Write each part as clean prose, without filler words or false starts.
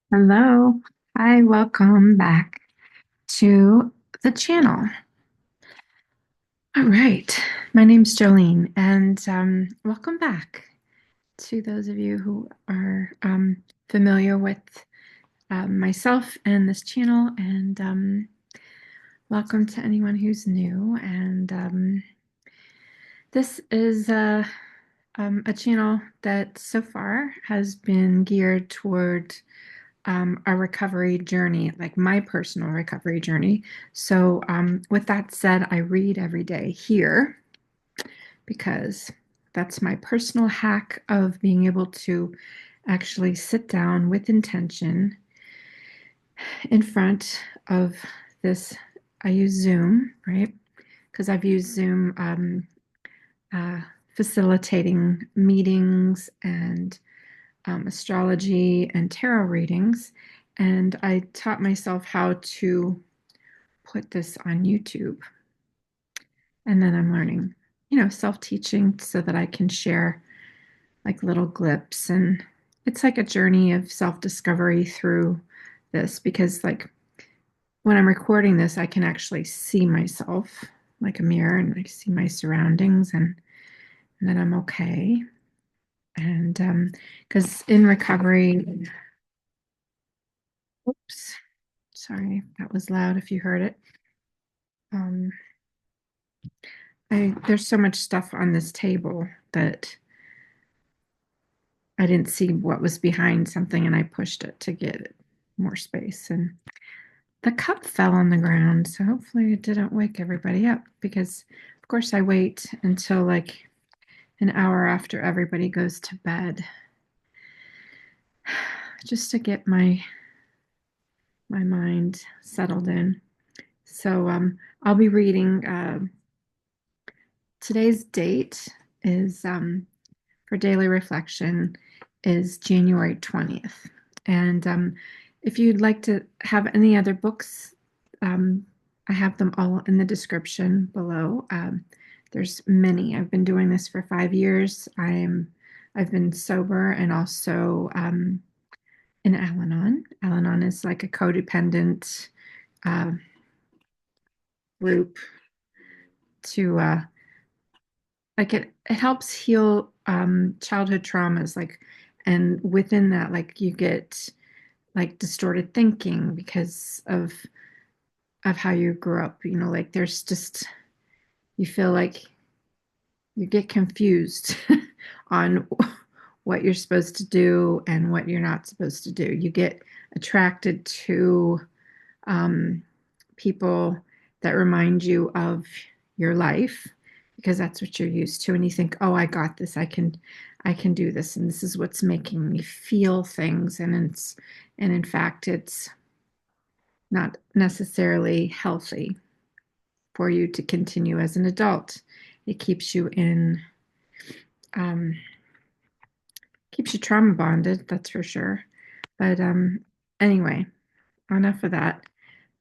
Hello. Hi, welcome back to the channel. All right. My name's Jolene, and welcome back to those of you who are familiar with myself and this channel, and welcome to anyone who's new. And this is a channel that so far has been geared toward a recovery journey, like my personal recovery journey. So, with that said, I read every day here because that's my personal hack of being able to actually sit down with intention in front of this. I use Zoom, right? Because I've used Zoom uh, facilitating meetings and astrology and tarot readings. And I taught myself how to put this on YouTube. And then I'm learning, self-teaching so that I can share like little glips. And it's like a journey of self-discovery through this because like when I'm recording this, I can actually see myself like a mirror and I see my surroundings and then I'm okay. And because in recovery, oops, sorry, that was loud if you heard it. Um, there's so much stuff on this table that I didn't see what was behind something and I pushed it to get more space. And the cup fell on the ground. So hopefully it didn't wake everybody up because, of course, I wait until like an hour after everybody goes to bed just to get my mind settled in. So I'll be reading. Today's date is for daily reflection is January 20th. And if you'd like to have any other books, I have them all in the description below. There's many. I've been doing this for 5 years. I've been sober and also in Al-anon. Al-anon is like a codependent uh, group to like it helps heal childhood traumas, like, and within that like you get like distorted thinking because of how you grew up, like there's just, you feel like you get confused on what you're supposed to do and what you're not supposed to do. You get attracted to um, people that remind you of your life because that's what you're used to, and you think, oh, I got this, I can do this, and this is what's making me feel things, and in fact it's not necessarily healthy for you to continue as an adult. It um, keeps you trauma bonded, that's for sure. But anyway, enough of that.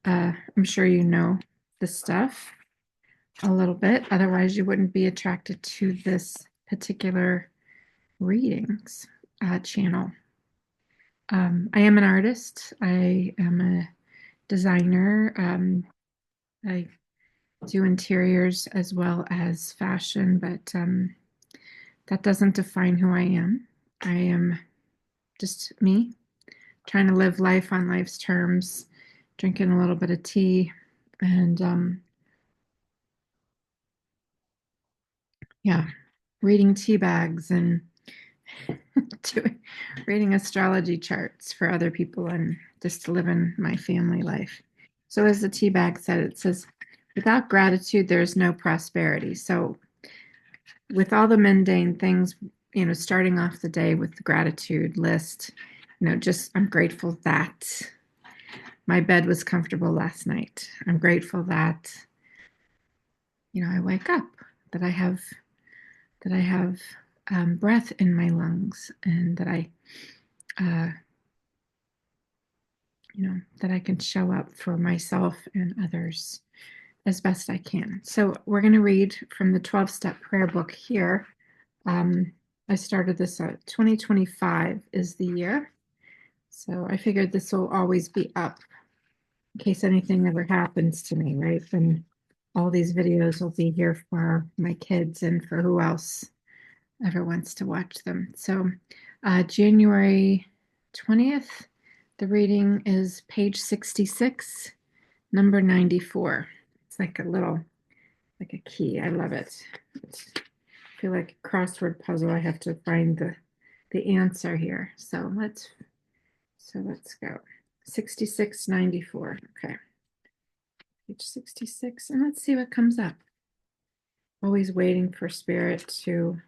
I'm sure you know this stuff a little bit. Otherwise, you wouldn't be attracted to this particular readings channel. I am an artist. I am a designer. I do interiors as well as fashion, but that doesn't define who I am. I am just me, trying to live life on life's terms, drinking a little bit of tea, and yeah, reading tea bags and doing, reading astrology charts for other people and just living my family life. So, as the tea bag said, it says, without gratitude, there's no prosperity. So, with all the mundane things, starting off the day with the gratitude list, just I'm grateful that my bed was comfortable last night. I'm grateful that, I wake up, that I have breath in my lungs, and that uh, that I can show up for myself and others as best I can. So we're going to read from the 12-step prayer book here. I started this 2025 is the year. So I figured this will always be up in case anything ever happens to me, right? Then all these videos will be here for my kids and for who else ever wants to watch them. So January 20th, the reading is page 66, number 94. It's like a little, like a key. I love it. I feel like a crossword puzzle. I have to find the answer here. So let's go. 6694. Okay. Page 66. And let's see what comes up. Always waiting for spirit to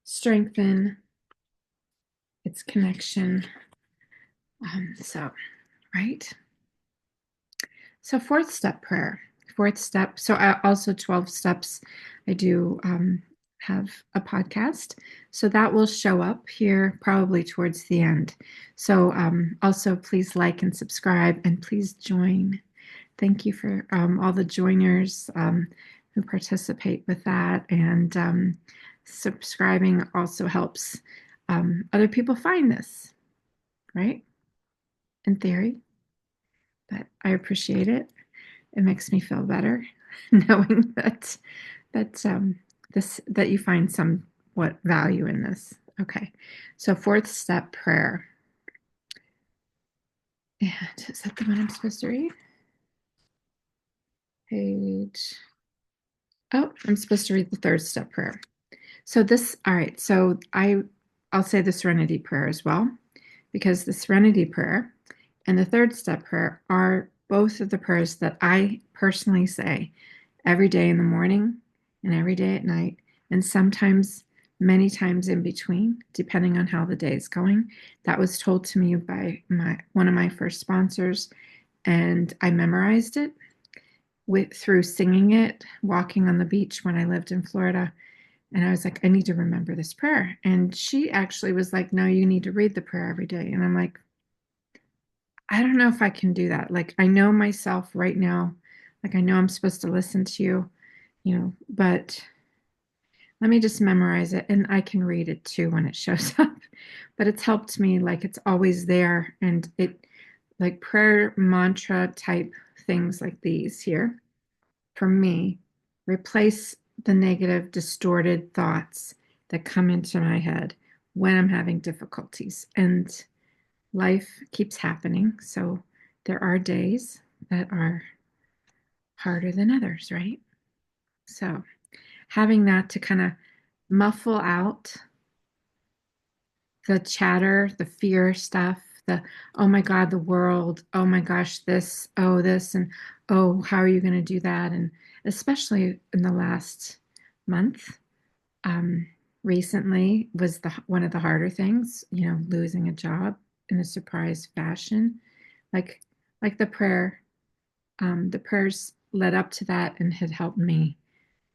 strengthen its connection. So, right. So fourth step prayer. Fourth step. So I also 12 steps. I do have a podcast. So that will show up here probably towards the end. So also please like and subscribe and please join. Thank you for all the joiners who participate with that. And subscribing also helps other people find this, right? In theory. But I appreciate it. It makes me feel better knowing that you find somewhat value in this. Okay, so fourth step prayer. And is that the one I'm supposed to read? Page. Oh, I'm supposed to read the third step prayer. So this, all right. So I'll say the Serenity Prayer as well, because the Serenity Prayer and the third step prayer are both of the prayers that I personally say every day in the morning and every day at night, and sometimes many times in between, depending on how the day is going. That was told to me by one of my first sponsors, and I memorized it through singing it, walking on the beach when I lived in Florida. And I was like, I need to remember this prayer. And she actually was like, no, you need to read the prayer every day. And I'm like, I don't know if I can do that. Like, I know myself right now. Like, I know I'm supposed to listen to you, but let me just memorize it and I can read it too when it shows up. But it's helped me, like, it's always there. And like prayer mantra type things like these here, for me, replace the negative, distorted thoughts that come into my head when I'm having difficulties. And life keeps happening. So there are days that are harder than others, right? So having that to kind of muffle out the chatter, the fear stuff, the, oh my God, the world, oh my gosh, this, and oh, how are you going to do that? And especially in the last month, um, recently was one of the harder things, losing a job in a surprise fashion. Like, like the prayers led up to that and had helped me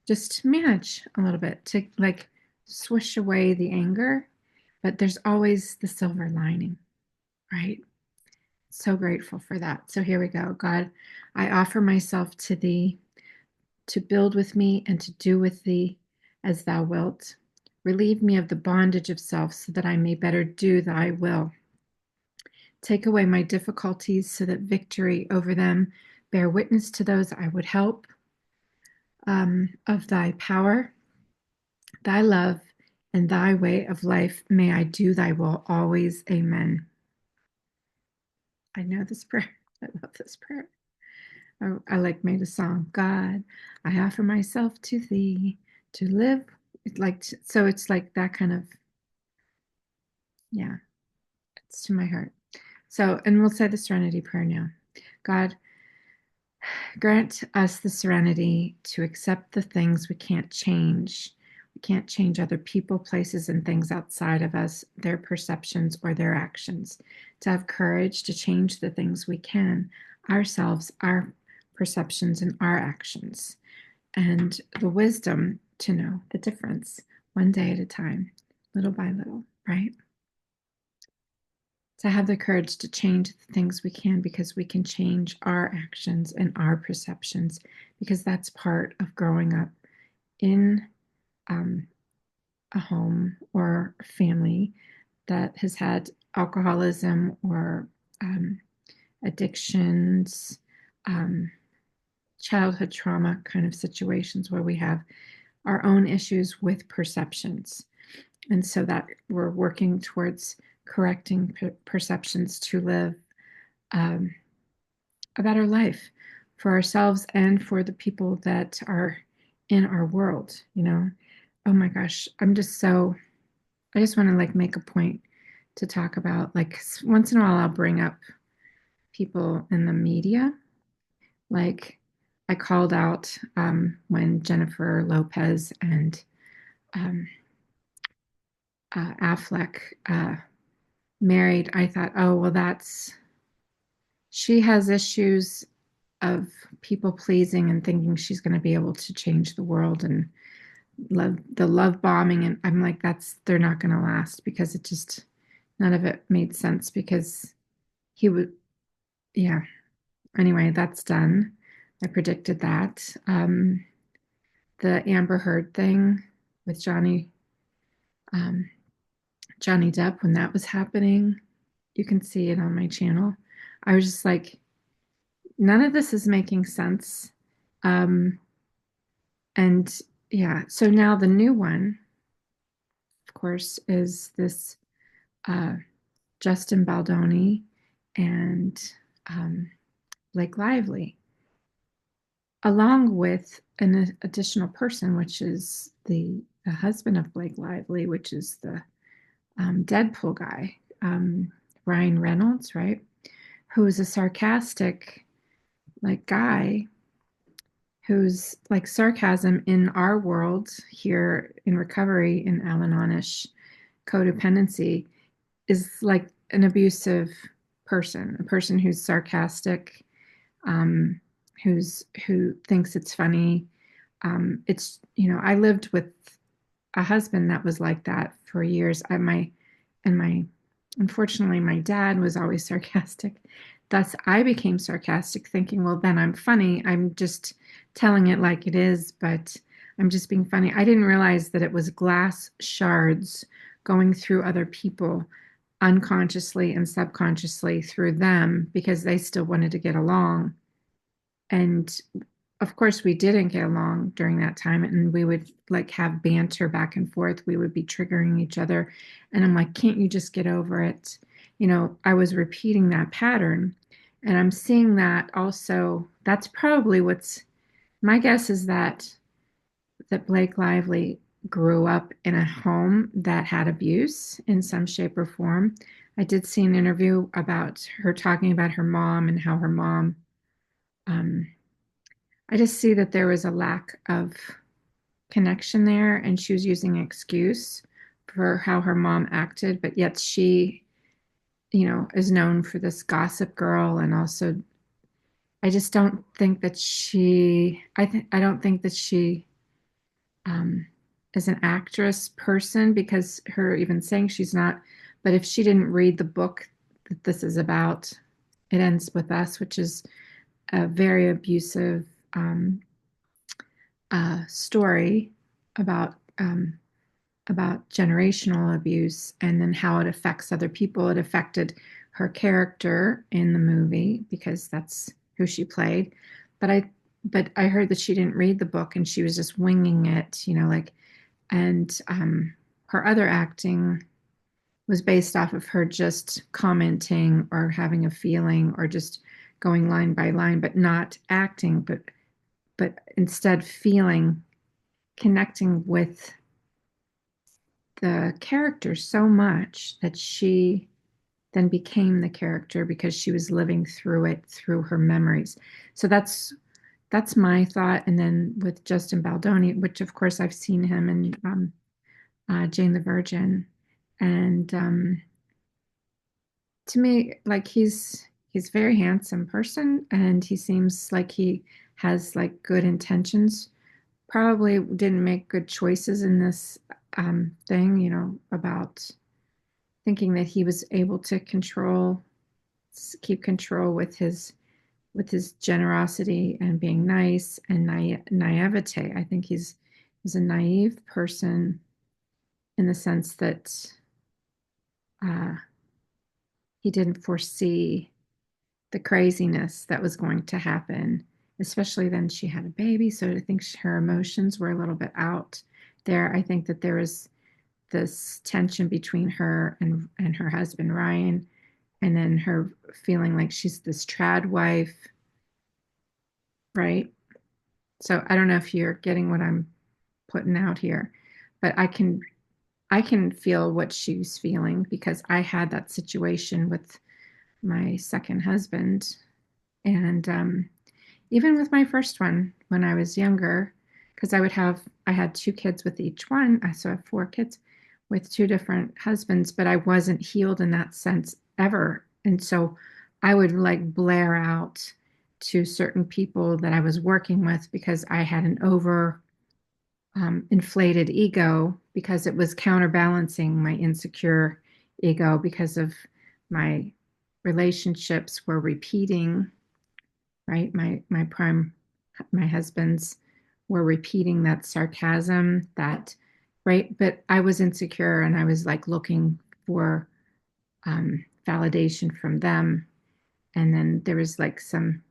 just manage a little bit to like swish away the anger, but there's always the silver lining, right? So grateful for that. So here we go. God, I offer myself to thee to build with me and to do with thee as thou wilt. Relieve me of the bondage of self so that I may better do thy will. Take away my difficulties so that victory over them bear witness to those I would help, of thy power, thy love, and thy way of life. May I do thy will always. Amen. I know this prayer. I love this prayer. I like made a song. God, I offer myself to thee to live. So it's like that kind of, yeah, it's to my heart. So, and we'll say the Serenity Prayer now. God, grant us the serenity to accept the things we can't change. We can't change other people, places, and things outside of us, their perceptions or their actions. To have courage to change the things we can, ourselves, our perceptions, and our actions. And the wisdom to know the difference one day at a time, little by little, right? To have the courage to change the things we can because we can change our actions and our perceptions because that's part of growing up in a home or a family that has had alcoholism or um, addictions, um, childhood trauma kind of situations where we have our own issues with perceptions. And so that we're working towards correcting perceptions to live um, a better life for ourselves and for the people that are in our world, you know. Oh my gosh, I just want to like make a point to talk about like once in a while I'll bring up people in the media. Like I called out when Jennifer Lopez and um, Affleck married. I thought, oh, well, she has issues of people pleasing and thinking she's going to be able to change the world and love bombing. And I'm like, they're not going to last because none of it made sense because he would, yeah. Anyway, that's done. I predicted that. The Amber Heard thing with um, Johnny Depp, when that was happening, you can see it on my channel. I was just like, none of this is making sense. Um, and yeah, so now the new one, of course, is this uh, Justin Baldoni and um, Blake Lively, along with an additional person, which is the husband of Blake Lively, which is the Deadpool guy, Ryan Reynolds, right? Who is a sarcastic like guy who's like sarcasm in our world here in recovery in Al-anonish codependency is like an abusive person, a person who's sarcastic, um, who thinks it's funny. It's I lived with a husband that was like that for years. My unfortunately my dad was always sarcastic. Thus I became sarcastic, thinking, well, then I'm funny. I'm just telling it like it is, but I'm just being funny. I didn't realize that it was glass shards going through other people unconsciously and subconsciously through them because they still wanted to get along. And of course, we didn't get along during that time, and we would like have banter back and forth. We would be triggering each other. And I'm like, can't you just get over it? I was repeating that pattern. And I'm seeing that also. That's probably my guess is that Blake Lively grew up in a home that had abuse in some shape or form. I did see an interview about her talking about her mom and how her mom um, I just see that there was a lack of connection there, and she was using an excuse for how her mom acted, but yet she, is known for this gossip girl, and also I just don't think that I don't think that she um, is an actress person because her even saying she's not. But if she didn't read the book that this is about, it ends with us, which is a very abusive story about about generational abuse and then how it affects other people. It affected her character in the movie because that's who she played. But I heard that she didn't read the book and she was just winging it, like and her other acting was based off of her just commenting or having a feeling or just going line by line, but not acting, but instead feeling, connecting with the character so much that she then became the character because she was living through it through her memories. So that's my thought. And then with Justin Baldoni, which of course I've seen him in Jane the Virgin, and to me, like he's a very handsome person, and he seems like he has like good intentions. Probably didn't make good choices in this thing, about thinking that he was able to keep control with his generosity and being nice and naivete. I think he's a naive person in the sense that uh, he didn't foresee the craziness that was going to happen, especially then she had a baby. So I think her emotions were a little bit out there. I think that there was this tension between her and her husband, Ryan, and then her feeling like she's this trad wife, right? So I don't know if you're getting what I'm putting out here, but I can feel what she's feeling because I had that situation with my second husband. And even with my first one, when I was younger, because I had two kids with each one. So I have four kids with two different husbands, but I wasn't healed in that sense ever. And so I would like blare out to certain people that I was working with because I had an over inflated ego because it was counterbalancing my insecure ego because of my relationships were repeating, right? My husbands were repeating that sarcasm, that, right? But I was insecure and I was like looking for validation from them. And then there was like some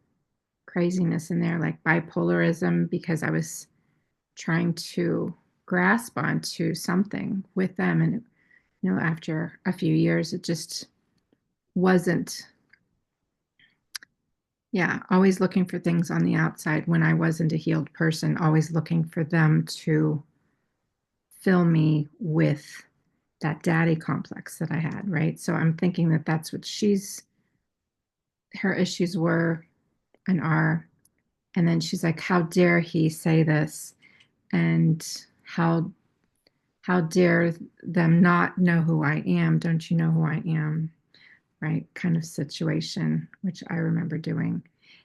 craziness in there, like bipolarism, because I was trying to grasp onto something with them. And, after a few years, it just wasn't, yeah, always looking for things on the outside when I wasn't a healed person, always looking for them to fill me with that daddy complex that I had, right? So I'm thinking that that's what her issues were and are. And then she's like, how dare he say this? And how dare them not know who I am? Don't you know who I am? Right? Kind of situation, which I remember doing.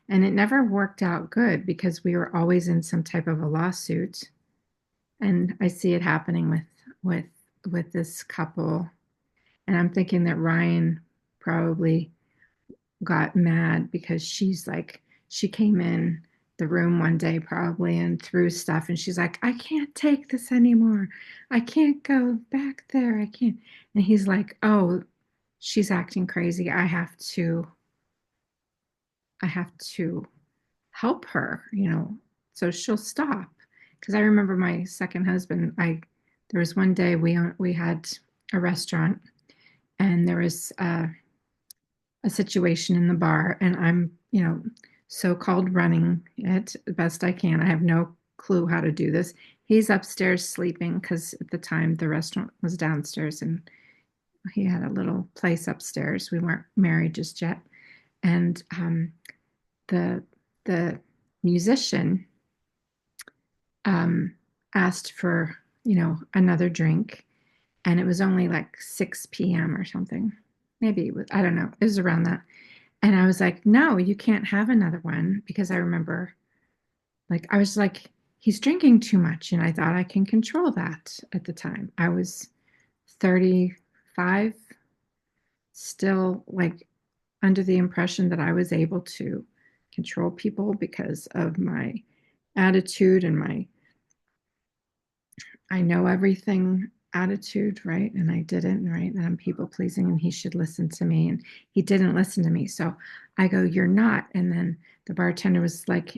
And it never worked out good because we were always in some type of a lawsuit. And I see it happening with with this couple. And I'm thinking that Ryan probably got mad because she came in the room one day probably and threw stuff and she's like, I can't take this anymore. I can't go back there. I can't. And he's like, oh, she's acting crazy. I have to help her, so she'll stop. Because I remember my second husband, there was one day we had a restaurant and there was a situation in the bar and I'm, so-called running it the best I can. I have no clue how to do this. He's upstairs sleeping because at the time the restaurant was downstairs and he had a little place upstairs. We weren't married just yet. And the the musician um, asked for, another drink and it was only like 6 p.m. or something. Maybe it was, I don't know. It was around that. And I was like, no, you can't have another one because I remember, like, I was like, he's drinking too much. And I thought I can control that at the time. I was 35, still like under the impression that I was able to control people because of my attitude and my I know everything attitude, right? And I didn't, right? And I'm people pleasing and he should listen to me. And he didn't listen to me. So I go, you're not. And then the bartender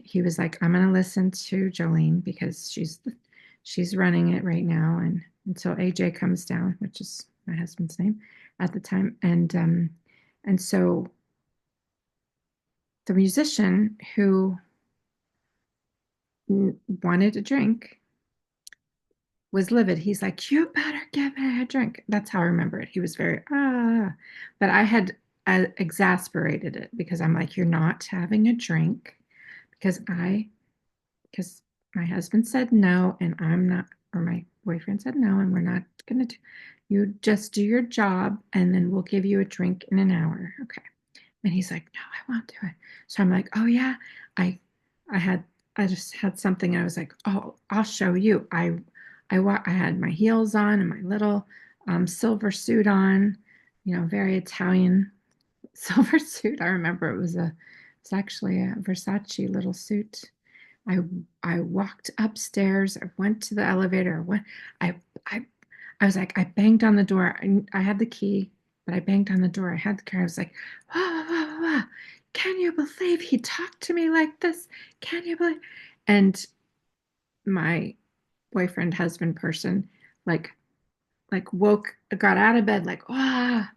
he was like, I'm going to listen to Jolene because she's running it right now. And until AJ comes down, which is my husband's name at the time. And so the musician who wanted a drink was livid. He's like, you better give me a drink. That's how I remember it. He was very, but I had exasperated it because I'm like, you're not having a drink because because my husband said no and I'm not, or my boyfriend said no and we're not going to do, you just do your job and then we'll give you a drink in an hour. Okay. And he's like, no, I won't do it. So I'm like, oh yeah, I, I had, I just had something. And I was like, oh, I'll show you. I had my heels on and my little silver suit on, very Italian silver suit. I remember it's actually a Versace little suit. I, I walked upstairs. I went to the elevator. I, I, I was like, I banged on the door. I had the key but I banged on the door. I had the car. I was like, wah, wah, wah. Can you believe he talked to me like this? Can you believe? And my boyfriend, husband person, like got out of bed, like, ah.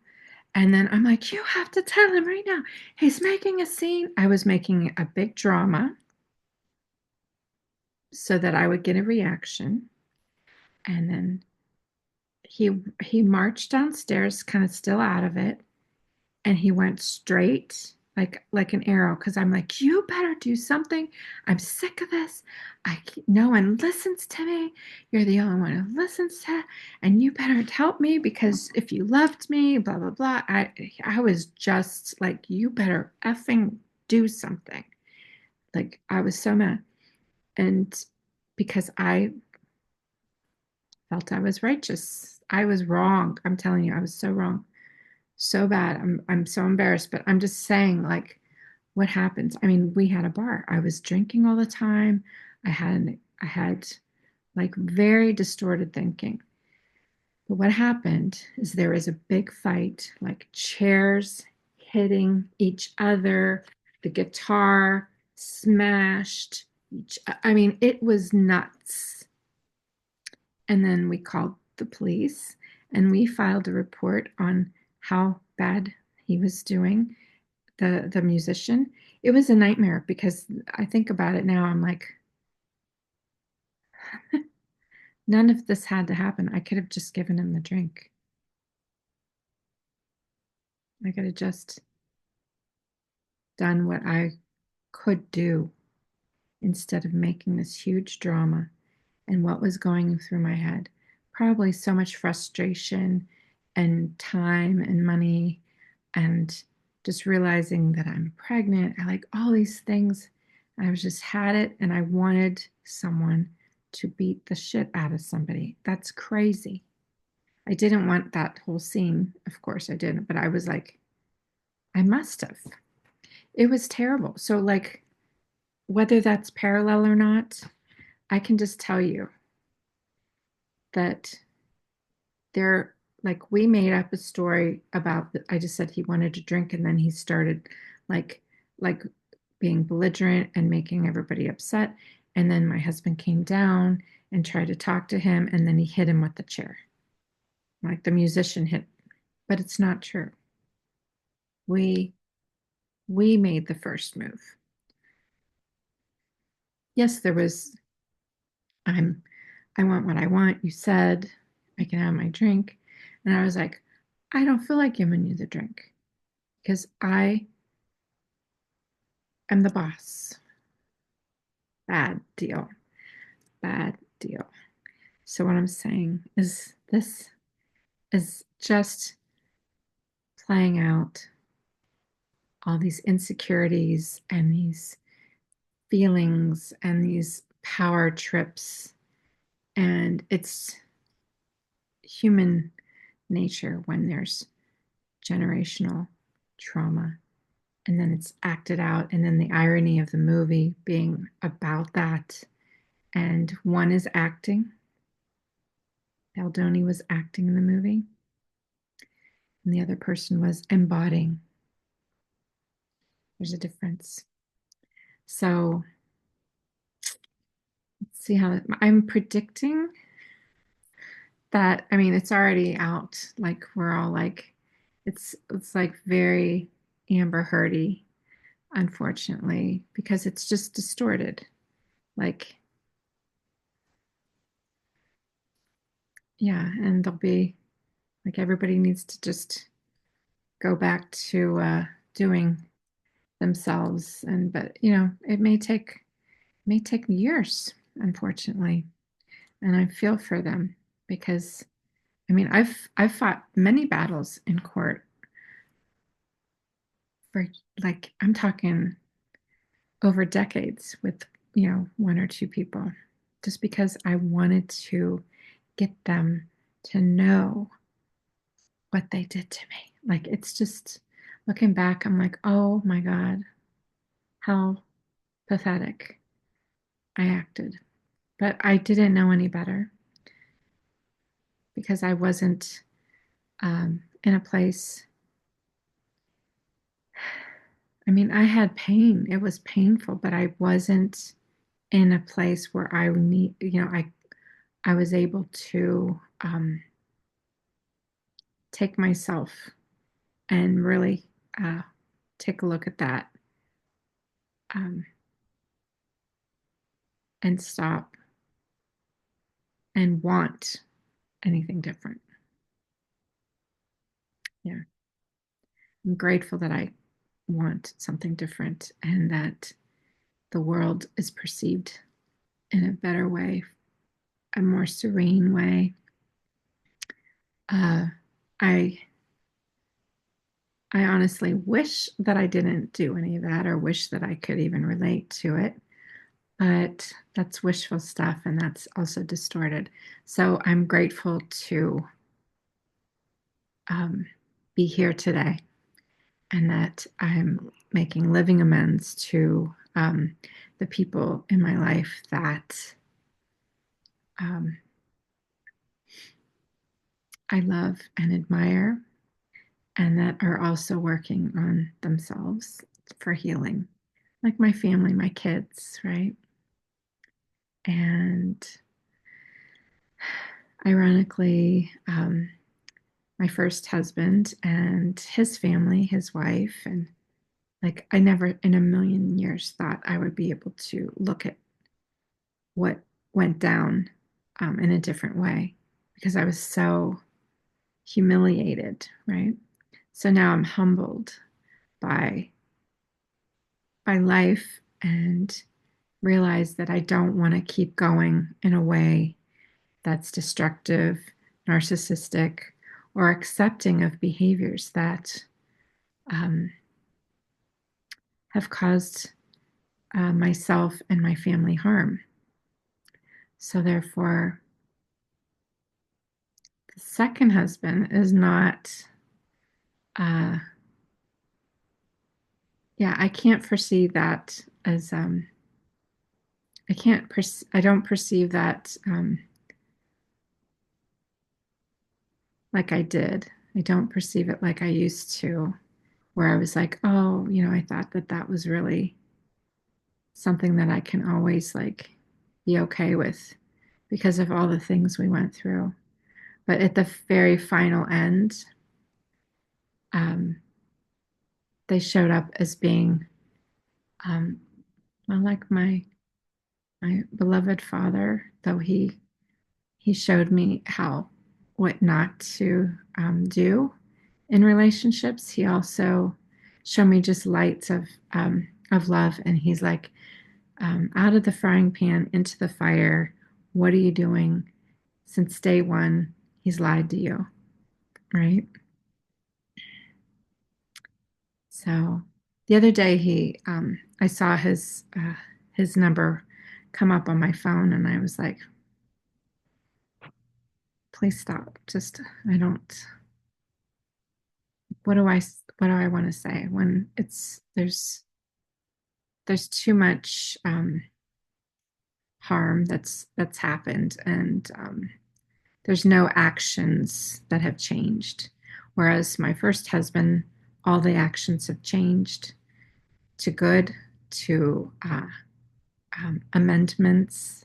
And then I'm like, you have to tell him right now. He's making a scene. I was making a big drama so that I would get a reaction. And then he marched downstairs, kind of still out of it, and he went straight like an arrow because I'm like, you better do something. I'm sick of this. No one listens to me. You're the only one who listens to, and you better help me because if you loved me, blah blah blah. I was just like, you better effing do something. Like I was so mad, and because I felt I was righteous, I was wrong. I'm telling you, I was so wrong, so bad. I'm so embarrassed, but I'm just saying, like, what happens? I mean, we had a bar. I was drinking all the time. I had like very distorted thinking. But what happened is there was a big fight, like chairs hitting each other, the guitar smashed. I mean, it was nuts. And then we called the police and we filed a report on how bad he was doing, the musician. It was a nightmare because I think about it now. I'm like, none of this had to happen. I could have just given him the drink. I could have just done what I could do instead of making this huge drama. And what was going through my head? Probably so much frustration and time and money and just realizing that I'm pregnant. I like all these things. I was just had it and I wanted someone to beat the shit out of somebody. That's crazy. I didn't want that whole scene. Of course I didn't, but I was like, I must have. It was terrible. So, like, whether that's parallel or not, I can just tell you that there, like, we made up a story about I just said he wanted to drink and then he started like like being belligerent and making everybody upset. And then my husband came down and tried to talk to him and then he hit him with the chair. Like the musician hit, but it's not true. We we made the first move. Yes, there was I'm I want what I want. You said I can have my drink. And I was like, I don't feel like giving you the drink because I am the boss. Bad deal. Bad deal. So what I'm saying is this is just playing out all these insecurities and these feelings and these power trips. And it's human nature when there's generational trauma and then it's acted out. And then the irony of the movie being about that. And one is acting, Baldoni was acting in the movie, and the other person was embodying. There's a difference. So let's see how I'm predicting that. I mean, it's already out. Like we're all like, it's like very Amber Heardy, unfortunately, because it's just distorted. Like, yeah, and there'll be like everybody needs to just go back to doing themselves. And but it may take years, unfortunately. And I feel for them because I mean I've fought many battles in court for like I'm talking over decades with one or two people just because I wanted to get them to know what they did to me. Like it's just looking back, I'm like, oh my God, how pathetic I acted. But I didn't know any better because I wasn't in a place. I mean, I had pain. It was painful, but I wasn't in a place where I was able to take myself and really uh, take a look at that um, and stop and want anything different. Yeah. I'm grateful that I want something different and that the world is perceived in a better way, a more serene way. Uh, I I honestly wish that I didn't do any of that or wish that I could even relate to it, but that's wishful stuff and that's also distorted. So I'm grateful to um, be here today and that I'm making living amends to the people in my life that um, I love and admire and that are also working on themselves for healing, like my family, my kids, right? And ironically, my first husband and his family, his wife, and like I never in a million years thought I would be able to look at what went down in a different way because I was so humiliated, right? So now I'm humbled by life and realize that I don't want to keep going in a way that's destructive, narcissistic, or accepting of behaviors that um, have caused myself and my family harm. So, therefore, the second husband is not, uh, yeah, I can't foresee that as, I don't perceive that like I did. I don't perceive it like I used to, where I was like, oh, I thought that that was really something that I can always like be okay with because of all the things we went through. But at the very final end, um, they showed up as being, um, well, like my beloved father, though he showed me how what not to do in relationships. He also showed me just lights of love, and he's like, out of the frying pan into the fire. What are you doing? Since day one, he's lied to you, right? So the other day, I saw his number come up on my phone, and I was like, please stop. Just I don't. What do I want to say when it's there's too much harm that's happened, and there's no actions that have changed. Whereas my first husband, all the actions have changed to good, to amendments,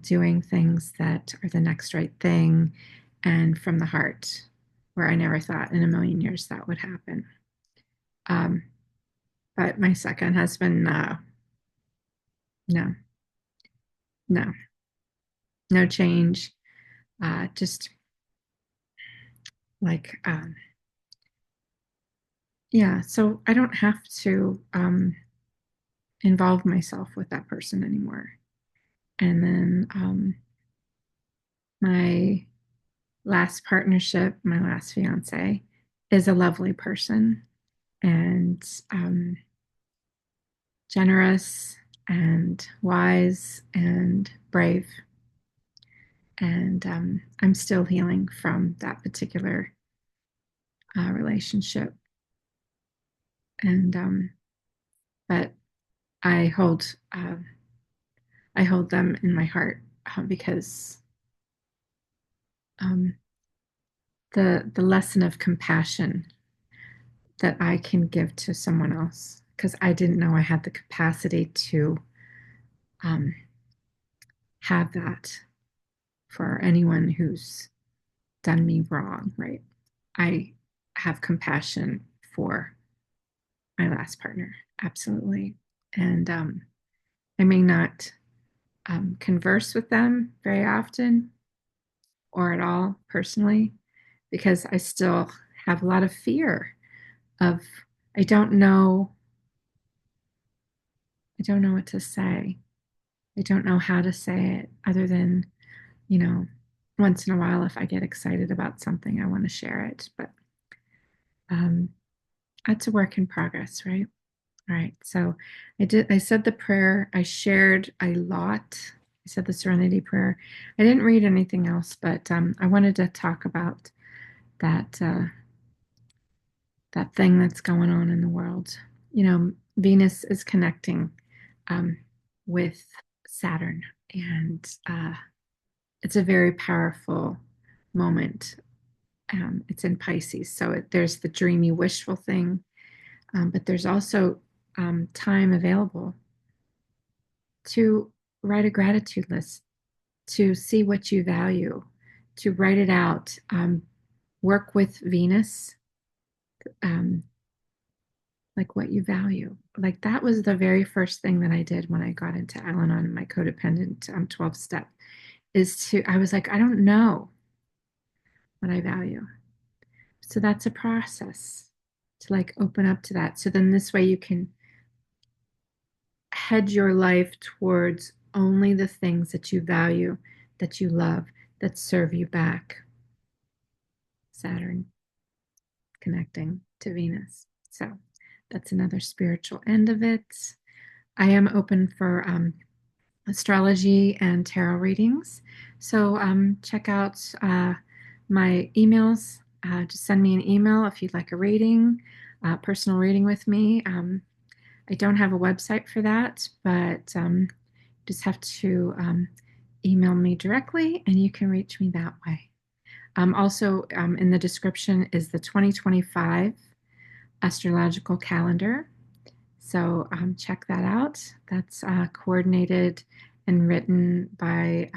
doing things that are the next right thing, and from the heart, where I never thought in a million years that would happen. Um, but my second husband, no, no, no change. Just like, yeah, so I don't have to involve myself with that person anymore. And then my last partnership, my last fiance, is a lovely person and generous and wise and brave. And I'm still healing from that particular relationship. And but I hold I hold them in my heart because um, the lesson of compassion that I can give to someone else because I didn't know I had the capacity to um, have that for anyone who's done me wrong, right? I have compassion for my last partner, absolutely. And I may not converse with them very often or at all personally because I still have a lot of fear of I don't know I don't know what to say. I don't know how to say it other than, you know, once in a while if I get excited about something I want to share it, but um that's a work in progress, right? All right. So I said the prayer, I shared a lot. I said the serenity prayer. I didn't read anything else, but I wanted to talk about that that thing that's going on in the world. You know, Venus is connecting um, with Saturn, and it's a very powerful moment. It's in Pisces, so there's the dreamy, wishful thing, but there's also time available to write a gratitude list, to see what you value, to write it out, work with Venus, um, like what you value. Like that was the very first thing that I did when I got into Al-anon, my codependent 12 step, I was like, I don't know what I value. So that's a process to like open up to that. So then this way you can head your life towards only the things that you value, that you love, that serve you back. Saturn connecting to Venus. So that's another spiritual end of it. I am open for astrology and tarot readings. So check out my emails. Just send me an email if you'd like a reading, personal reading with me. I don't have a website for that, but just have to email me directly and you can reach me that way. Also, in the description is the 2025 astrological calendar. So check that out. That's coordinated and written by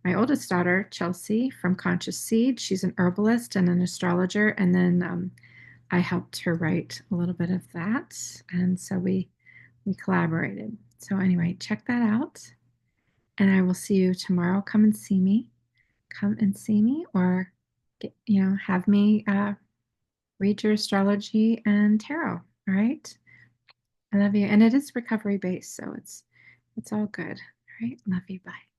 my oldest daughter, Chelsea, from Conscious Seed. She's an herbalist and an astrologer. And then I helped her write a little bit of that. And so we collaborated. So anyway, check that out. And I will see you tomorrow. Come and see me. Come and see me or have me read your astrology and tarot. All right. I love you. And it is recovery based, so it's all good. All right. Love you. Bye.